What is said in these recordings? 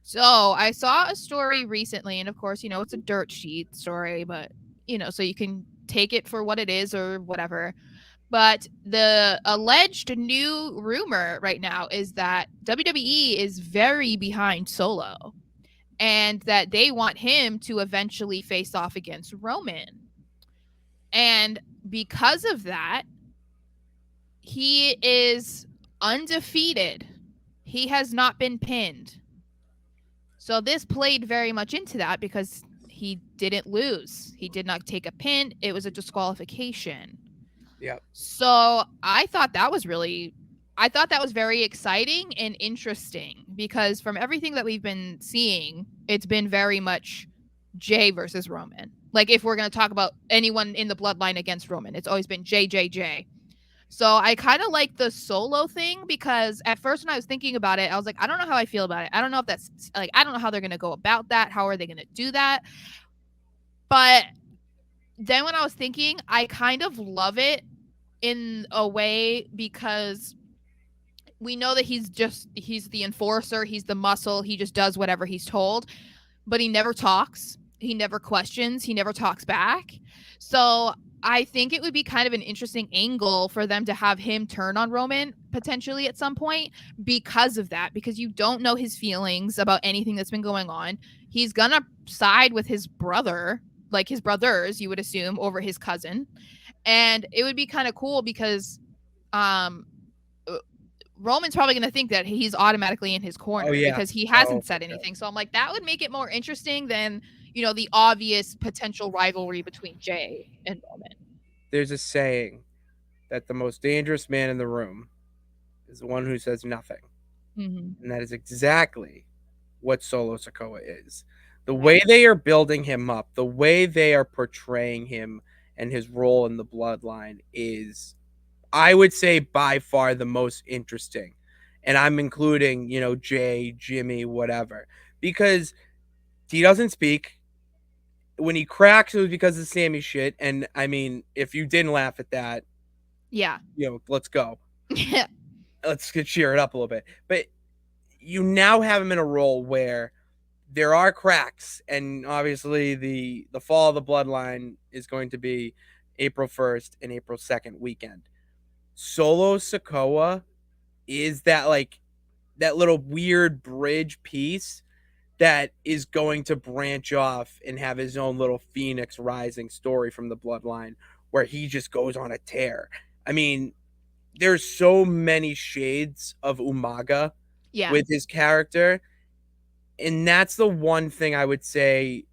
So I saw a story recently, and of course, it's a dirt sheet story, but so you can take it for what it is or whatever. But the alleged new rumor right now is that WWE is very behind Solo and that they want him to eventually face off against Roman. And because of that, he is undefeated. He has not been pinned. So this played very much into that because he didn't lose. He did not take a pin. It was a disqualification. Yep. So I thought that was very exciting and interesting because from everything that we've been seeing, it's been very much Jay versus Roman. Like if we're going to talk about anyone in the bloodline against Roman, it's always been J. So I kind of like the Solo thing because at first when I was thinking about it, I was like, I don't know how I feel about it. I don't know if that's like, I don't know how they're going to go about that. How are they going to do that? But then when I was thinking, I kind of love it in a way because we know that he's the enforcer, he's the muscle, he just does whatever he's told, but he never talks, he never questions, he never talks back. So I think it would be kind of an interesting angle for them to have him turn on Roman potentially at some point because of that, because you don't know his feelings about anything that's been going on. He's gonna side with his brother, like his brothers, you would assume, over his cousin. And it would be kind of cool because um Roman's probably going to think that he's automatically in his Oh corner yeah. because he Oh, hasn't said anything. So I'm like, that would make it more interesting than, the obvious potential rivalry between Jay and Roman. there's a saying that the most dangerous man in the room is the one who says nothing. Mm-hmm. And that is exactly what Solo Sikoa is. The Yeah. way they are building him up, the way they are portraying him and his role in the bloodline is, I would say, by far the most interesting. And I'm including, Jay, Jimmy, whatever, because he doesn't speak. When he cracks, it was because of Sammy shit. And I mean, if you didn't laugh at that, Yeah. let's go. Yeah. Let's cheer it up a little bit. But you now have him in a role where there are cracks, and obviously the fall of the bloodline is going to be April 1st and April 2nd weekend. Solo Sokoa is that, like, that little weird bridge piece that is going to branch off and have his own little Phoenix Rising story from the bloodline where he just goes on a tear. I mean, there's so many shades of Umaga Yeah. with his character, and that's the one thing I would say,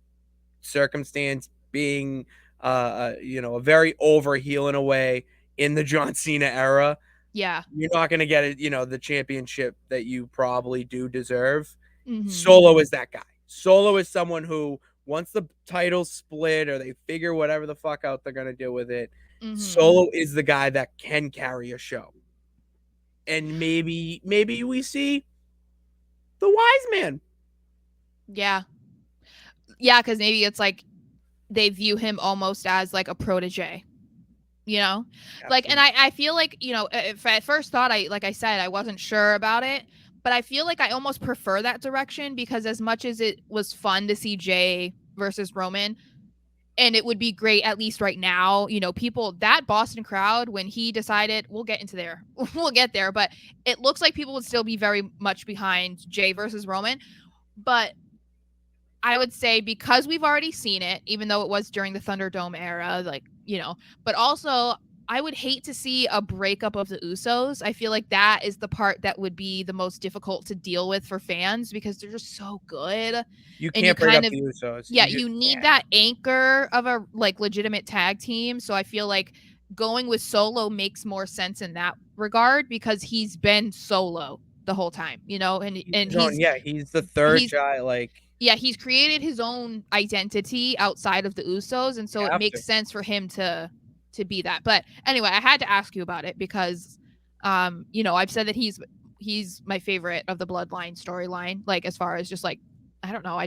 circumstance being a very over heel in a way in the John Cena era. Yeah. You're not going to get it, the championship that you probably do deserve. Mm-hmm. Solo is that guy. Solo is someone who, once the title's split or they figure whatever the fuck out they're going to do with it, Mm-hmm. Solo is the guy that can carry a show. And maybe we see the wise man. Yeah. Yeah, because maybe it's like they view him almost as like a protege. Like, and Absolutely. I feel like, if at first thought, like I said, I wasn't sure about it, but I feel like I almost prefer that direction because as much as it was fun to see Jay versus Roman, and it would be great at least right now, people, that Boston crowd, when he decided, we'll get into there, we'll get there, but it looks like people would still be very much behind Jay versus Roman. But I would say because we've already seen it, even though it was during the Thunderdome era, like, but also I would hate to see a breakup of the Usos. I feel like that is the part that would be the most difficult to deal with for fans because they're just so good. You And you can't break kind up of, the Usos. yeah, You you just need can't. that anchor of a like legitimate tag team. So I feel like going with Solo makes more sense in that regard because he's been solo the whole time, He's and his own. Yeah, he's the third he's child. Like, yeah, he's created his own identity outside of the Usos, and you so it have to. makes sense for him to be that. But anyway, I had to ask you about it because I've said that he's my favorite of the bloodline storyline, like as far as just like I don't know,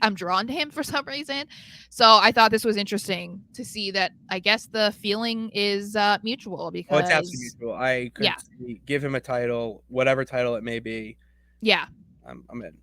I'm drawn to him for some reason. So I thought this was interesting to see that I guess the feeling is mutual Oh, it's absolutely because mutual. I could yeah, give him a title, whatever title it may be. yeah. I'm in.